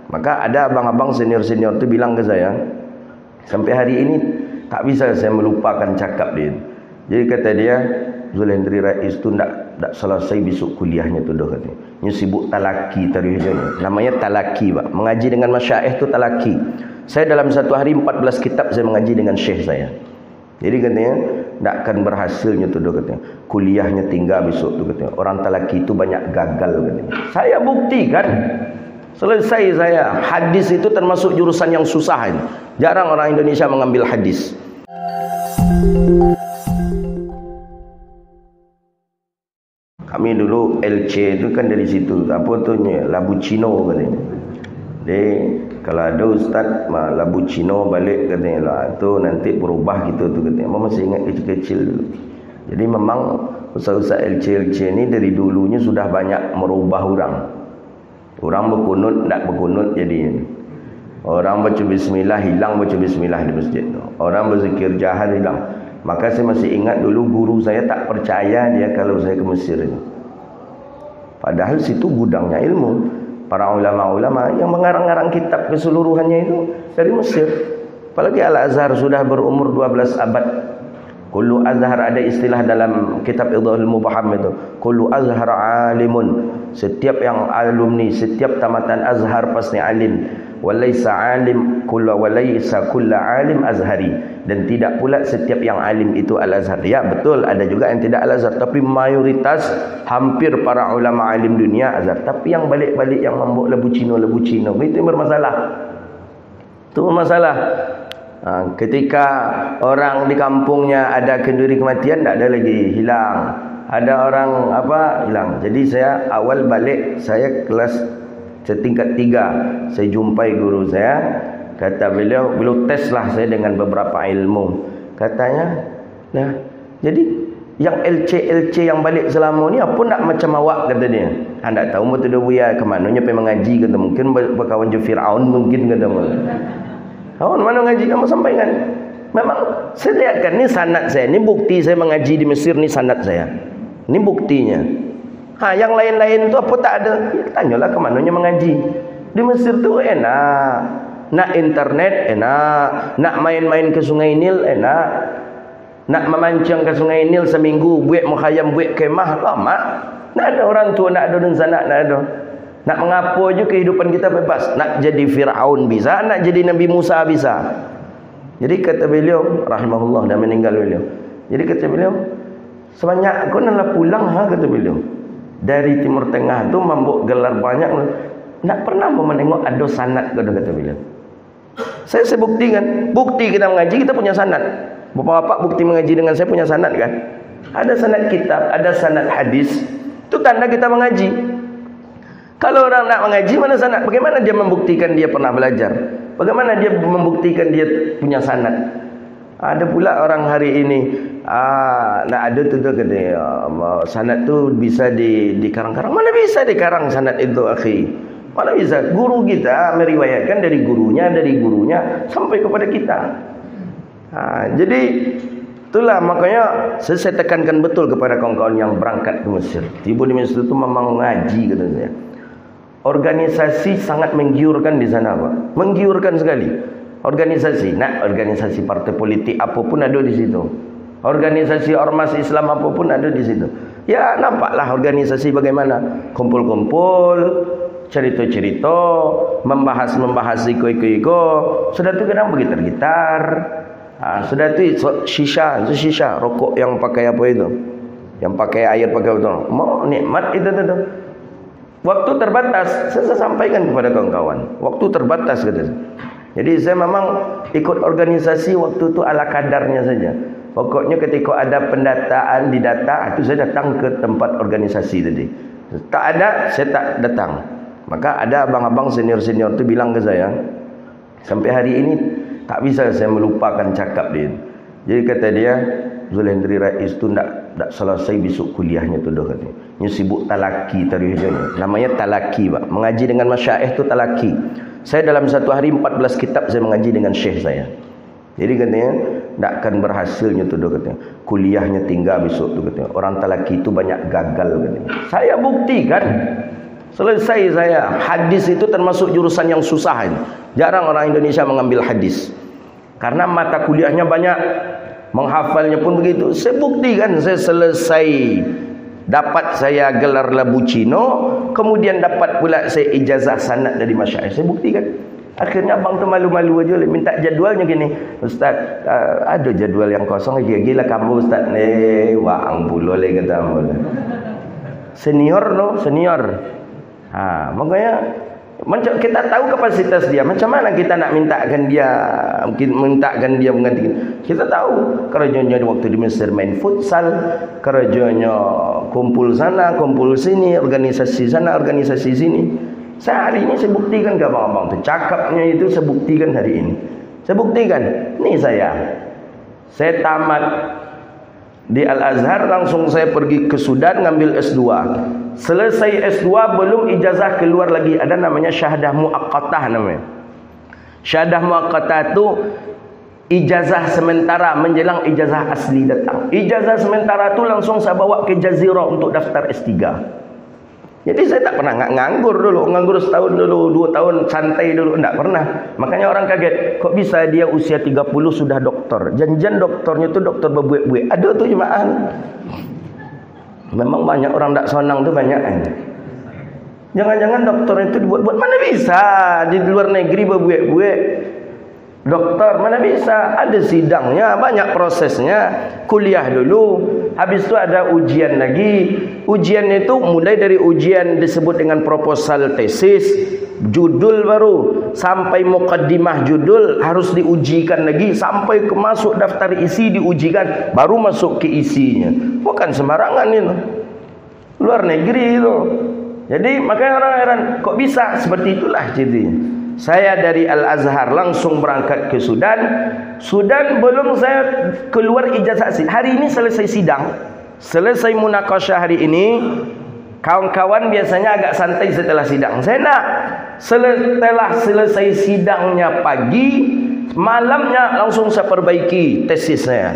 Maka ada abang-abang senior-senior tu bilang ke saya, sampai hari ini tak bisa saya melupakan cakap dia. Jadi kata dia, Zul Hendri Rais tu tak selesai besok kuliahnya tu dah katanya. Dia sibuk talaki tarikh. Namanya talaki, Pak. Mengaji dengan masyaikh tu talaki. Saya dalam satu hari 14 kitab saya mengaji dengan syekh saya. Jadi katanya tak akan berhasilnya tu dah katanya. Kuliahnya tinggal besok tu katanya. Orang talaki tu banyak gagal katanya. Saya buktikan. Selesai saya. Hadis itu termasuk jurusan yang susah ini. Jarang orang Indonesia mengambil hadis. Kami dulu LC itu kan dari situ. Apa tu Labu Cino katanya. Jadi kalau ada ustaz Labu Cino balik katanya lah, tu nanti berubah gitu tu katanya. Mama masih ingat kecil-kecil dulu. Jadi memang ustaz-ustaz LC ni dari dulunya sudah banyak merubah orang. Orang berkunut tak berkunut jadi. Orang baca bismillah hilang baca bismillah di masjid tu. Orang berzikir jahar hilang. Maka saya masih ingat dulu guru saya tak percaya dia kalau saya ke Mesir ini. Padahal situ gudangnya ilmu. Para ulama-ulama yang mengarang-arang kitab keseluruhannya itu dari Mesir. Apalagi Al-Azhar sudah berumur 12 abad. Kullu azhar, ada istilah dalam kitab Idhahul Mubham itu. Kullu azhar alimun. Setiap yang alumni, setiap tamatan azhar pasti alim. Walaysa alim kullu walaysa kullu alim azhari. Dan tidak pula setiap yang alim itu al-azhar. Ya betul, ada juga yang tidak al-azhar, tapi mayoritas hampir para ulama alim dunia azhar. Tapi yang balik-balik yang membuat Labu Cino itu yang bermasalah. Itu bermasalah. Ketika orang di kampungnya ada kenduri kematian, tak ada lagi, hilang. Ada orang hilang. Jadi saya awal balik, saya kelas setingkat 3, saya jumpai guru saya. Kata beliau tes lah saya dengan beberapa ilmu. Katanya, nah, jadi yang LC yang balik selama ni apa nak macam awak, kata dia. Anda tahu betul dia buaya ke mananya pergi mengaji, kata mungkin berkawan je Firaun mungkin, kata dia. Kawan mana ngaji kamu sampaikan. Memang saya lihatkan ni sanad saya, ni bukti saya mengaji di Mesir, ni sanad saya. Ni buktinya. Yang lain-lain tu apa tak ada? Ya, tanyalah ke mananya mengaji. Di Mesir tu enak. Nak internet enak, nak main-main ke Sungai Nil enak, nak memancing ke Sungai Nil seminggu, buat mukhayam, buat kemah lama. Nak ada orang tua, nak ada dan sana, nak ada. Nak mengapo je kehidupan kita bebas. Nak jadi Firaun bisa, nak jadi Nabi Musa bisa. Jadi kata beliau rahimahullah, dah meninggal beliau. Jadi kata beliau, sebanyak kau nak pulang kata beliau. Dari Timur Tengah tu membuat gelar banyak, nak pernah menengok ada sanad, kata beliau. Saya buktikan. Bukti kita mengaji, kita punya sanad. Bapak-bapak bukti mengaji dengan saya punya sanad kan? Ada sanad kitab, ada sanad hadis. Itu tanda kita mengaji. Kalau orang nak mengaji, mana sanad? Bagaimana dia membuktikan dia pernah belajar? Bagaimana dia membuktikan dia punya sanad? Ada pula orang hari ini nak ada tu kata sanad tu bisa dikarang-karang. Mana bisa dikarang sanad itu, akhi? Mana bisa? Guru kita meriwayatkan dari gurunya sampai kepada kita. Jadi itulah makanya saya tekankan betul kepada kawan-kawan yang berangkat ke Mesir. Tiba di Mesir itu memang ngaji, kata saya. Organisasi sangat menggiurkan di sana, Pak. Menggiurkan sekali. Organisasi partai politik apapun ada di situ. Organisasi ormas Islam apapun ada di situ. Ya, nampaklah organisasi bagaimana kumpul-kumpul, cerita-cerita, membahas iko. Sudah tu kadang bergitar-gitar. Sudah tu shisha, rokok yang pakai apa itu? Yang pakai air pakai itu. Mau nikmat itu tu. Waktu terbatas, saya sampaikan kepada kawan-kawan. Waktu terbatas, kata saya. Jadi saya memang ikut organisasi waktu itu ala kadarnya saja. Pokoknya ketika ada pendataan didata, itu saya datang ke tempat organisasi tadi. Tak ada, saya tak datang. Maka ada abang-abang senior-senior tu bilang ke saya, sampai hari ini tak bisa saya melupakan cakap dia. Jadi kata dia, Zul Hendri Rais tu tak selesai besok kuliahnya tu dah katanya. Dia sibuk talaki tarikh. Namanya talaki, Pak. Mengaji dengan masyaikh tu talaki. Saya dalam satu hari 14 kitab saya mengaji dengan syekh saya. Jadi katanya tak akan berhasilnya tu dah katanya. Kuliahnya tinggal besok tu katanya. Orang talaki tu banyak gagal katanya. Saya buktikan. Selesai saya. Hadis itu termasuk jurusan yang susah ini. Jarang orang Indonesia mengambil hadis. Karena mata kuliahnya banyak, menghafalnya pun begitu. Saya buktikan saya selesai. Dapat saya gelar Labucino, kemudian dapat pula saya ijazah sanad dari masyayikh. Saya buktikan. Akhirnya abang tu malu-malu aja minta jadualnya gini. Ustaz, ada jadual yang kosong gila kamu Ustaz. Wang pula le kata mula. Senior no, senior. Makanya macam kita tahu kapasitas dia, macam mana kita nak mintakan dia menggantikan. Kita tahu kerjanya waktu di Mesir main futsal, kerjanya kumpul sana, kumpul sini, organisasi sana, organisasi sini. Saya hari ini saya buktikan ke abang-abang tu, cakapnya itu saya buktikan hari ini. Saya buktikan, ni saya tamat di Al-Azhar, langsung saya pergi ke Sudan ngambil S2. Selesai S2 belum ijazah keluar lagi, ada namanya syahadah muaqqatah namanya. Syahadah muaqqatah itu ijazah sementara menjelang ijazah asli datang. Ijazah sementara itu langsung saya bawa ke Jazirah untuk daftar S3. Jadi saya tak pernah nganggur dulu, nganggur setahun dulu, 2 tahun santai dulu, tak pernah. Makanya orang kaget, kok bisa dia usia 30 sudah doktor. Janjian doktornya tu doktor berbuik-buik. Ada tu jemaah. Memang banyak orang tak sonang tu banyak. Jangan-jangan doktor itu dibuat-buat. Mana bisa di luar negeri berbuik-buik. Doktor mana bisa, ada sidangnya, banyak prosesnya. Kuliah dulu, habis itu ada ujian lagi. Ujian itu mulai dari ujian disebut dengan proposal tesis, judul baru, sampai mukaddimah judul harus diujikan lagi, sampai ke masuk daftar isi diujikan, baru masuk ke isinya. Bukan sembarangan itu. Luar negeri itu. Jadi makanya orang heran, kok bisa seperti itulah jadinya. Saya dari Al-Azhar langsung berangkat ke Sudan. Sudan belum saya keluar ijazah asli. Hari ini selesai sidang. Selesai munakasyah hari ini. Kawan-kawan biasanya agak santai setelah sidang. Saya nak setelah selesai sidangnya pagi, malamnya langsung saya perbaiki tesis saya.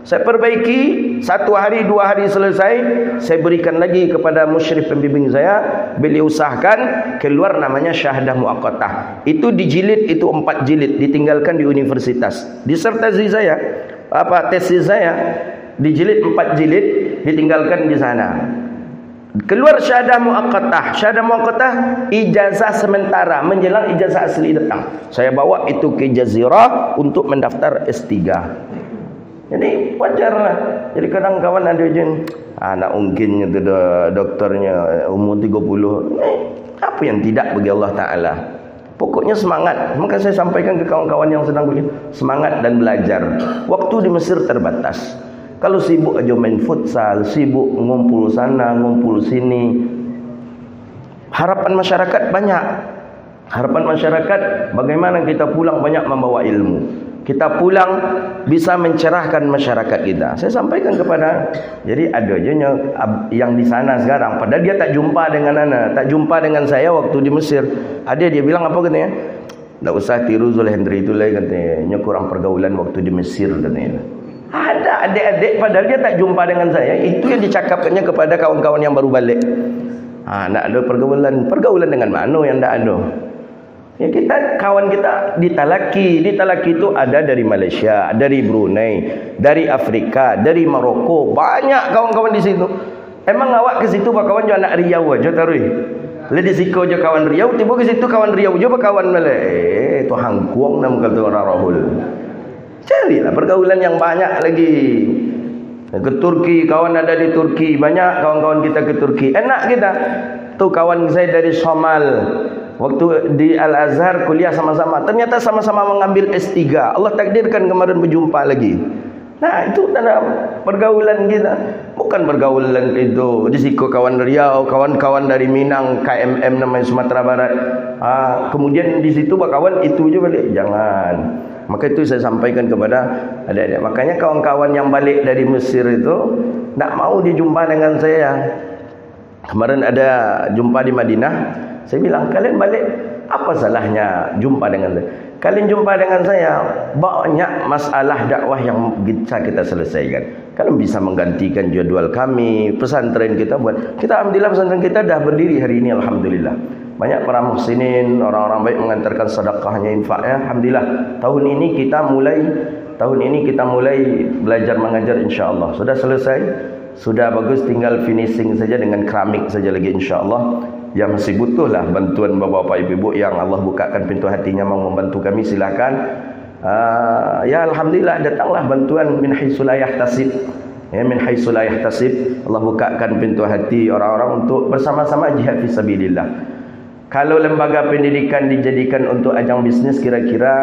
Saya perbaiki, 1 hari 2 hari selesai, saya berikan lagi kepada musyrif pembimbing saya. Beliau sahkan, keluar namanya syahadah muaqqatah. Itu dijilid, itu 4 jilid, ditinggalkan di universitas. Disertasi saya, tesis saya dijilid 4 jilid, ditinggalkan di sana. Keluar syahadah muaqqatah. Syahadah muaqqatah ijazah sementara menjelang ijazah asli datang. Saya bawa itu ke Jazirah untuk mendaftar S3. Jadi wajarlah. Jadi kadang kawan ada je anak ungkinnya tu doktornya umur 30. Apa yang tidak bagi Allah Ta'ala? Pokoknya semangat. Maka saya sampaikan ke kawan-kawan yang sedang kuliah, semangat dan belajar. Waktu di Mesir terbatas. Kalau sibuk aja main futsal, sibuk ngumpul sana, ngumpul sini, harapan masyarakat banyak. Harapan masyarakat bagaimana kita pulang banyak membawa ilmu. Kita pulang bisa mencerahkan masyarakat kita. Saya sampaikan kepada, jadi ada je yang di sana sekarang, padahal dia tak jumpa dengan tak jumpa dengan saya waktu di Mesir. Ada dia bilang apa katanya? Tak usah tiru Zulhendri itu lah katanya, kurang pergaulan waktu di Mesir katanya. Ada adik-adik padahal dia tak jumpa dengan saya. Itu yang dicakapkannya kepada kawan-kawan yang baru balik. Nak ada pergaulan dengan mana yang tak ada? Ya kita, kawan kita di Talaki itu ada dari Malaysia, dari Brunei, dari Afrika, dari Maroko, banyak kawan-kawan di situ. Emang awak ke situ kawan je anak Riau aja tarui. Le di siko je kawan Riau, tiba ke situ kawan Riau je kawan Malay. Tu hangkuang nama kata orang Rahul. Carilah pergaulan yang banyak lagi. Ke Turki, kawan ada di Turki, banyak kawan-kawan kita ke Turki. Enak kita. Tu kawan saya dari Somal. Waktu di Al-Azhar kuliah sama-sama, ternyata sama-sama mengambil S3. Allah takdirkan kemarin berjumpa lagi. Nah itu tanda pergaulan kita. Bukan pergaulan itu di siku kawan Riau, kawan-kawan dari Minang, KMM namanya Sumatera Barat. Kemudian di situ kawan itu je balik. Jangan. Maka itu saya sampaikan kepada adik-adik. Makanya kawan-kawan yang balik dari Mesir itu tak mau dijumpa dengan saya. Kemarin ada jumpa di Madinah. Saya bilang, kalian balik Apa salahnya jumpa dengan saya? Kalian jumpa dengan saya, banyak masalah dakwah yang bisa kita selesaikan. Kalian bisa menggantikan jadual kami, pesantren kita buat. Alhamdulillah pesantren kita dah berdiri hari ini, alhamdulillah. Banyak para muhsinin, orang-orang baik mengantarkan sedekahnya, infaknya. Alhamdulillah. Tahun ini kita mulai belajar mengajar, insya-Allah. Sudah selesai, sudah bagus, tinggal finishing saja dengan keramik saja lagi, insya-Allah. Yang masih butuhlah bantuan bapak-bapak ibu-ibu yang Allah bukakan pintu hatinya mau membantu kami, silakan. Ya alhamdulillah, datanglah bantuan min haitsu la yahtasib. Ya, min haitsu la yahtasib. Allah bukakan pintu hati orang-orang untuk bersama-sama jihad fisabilillah. Kalau lembaga pendidikan dijadikan untuk ajang bisnis, kira-kira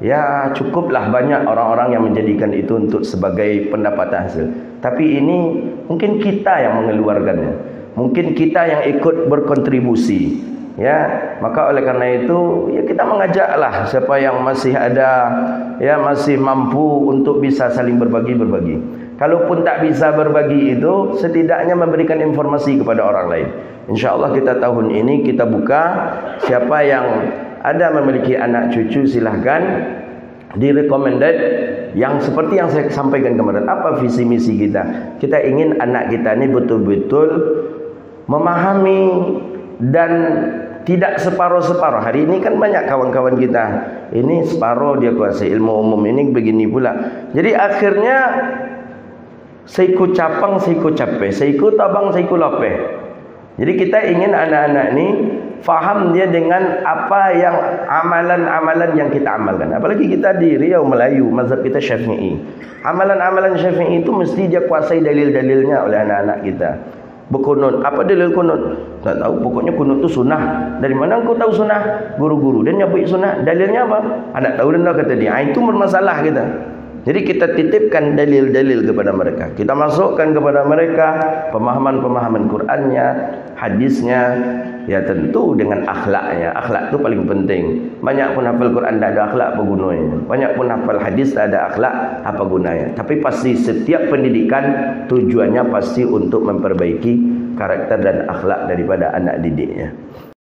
ya cukuplah banyak orang-orang yang menjadikan itu untuk sebagai pendapatan hasil. Tapi ini mungkin kita yang mengeluarkannya. Mungkin kita yang ikut berkontribusi, ya. Maka oleh karena itu, ya kita mengajaklah siapa yang masih ada, ya masih mampu untuk bisa saling berbagi. Kalaupun tak bisa berbagi itu, setidaknya memberikan informasi kepada orang lain. InsyaAllah kita tahun ini kita buka, siapa yang ada memiliki anak cucu silahkan direkomended yang seperti yang saya sampaikan kemarin. Apa visi misi kita? Kita ingin anak kita ini betul-betul memahami dan tidak separuh-separuh. Hari ini kan banyak kawan-kawan kita, ini separuh dia kuasai ilmu umum, ini begini pula. Jadi akhirnya seiku capang, seiku capek, seiku tabang, seiku lopeh. Jadi kita ingin anak-anak ini faham dia dengan apa yang amalan-amalan yang kita amalkan. Apalagi kita di Riau Melayu, mazhab kita Syafi'i. Amalan-amalan Syafi'i itu mesti dia kuasai dalil-dalilnya oleh anak-anak kita. Berkunut, apa dalil kunut? Tak tahu, pokoknya kunut itu sunnah. Dari mana engkau tahu sunnah? Guru-guru dan nyabui sunnah. Dalilnya apa? Anak tahu dan kata dia. Itu bermasalah kita. Jadi kita titipkan dalil-dalil kepada mereka. Kita masukkan kepada mereka pemahaman-pemahaman Qur'annya, hadisnya, ya tentu dengan akhlaknya. Akhlak itu paling penting. Banyak pun hafal Quran tak ada akhlak, apa gunanya? Banyak pun hafal hadis tak ada akhlak, apa gunanya? Tapi pasti setiap pendidikan tujuannya pasti untuk memperbaiki karakter dan akhlak daripada anak didiknya.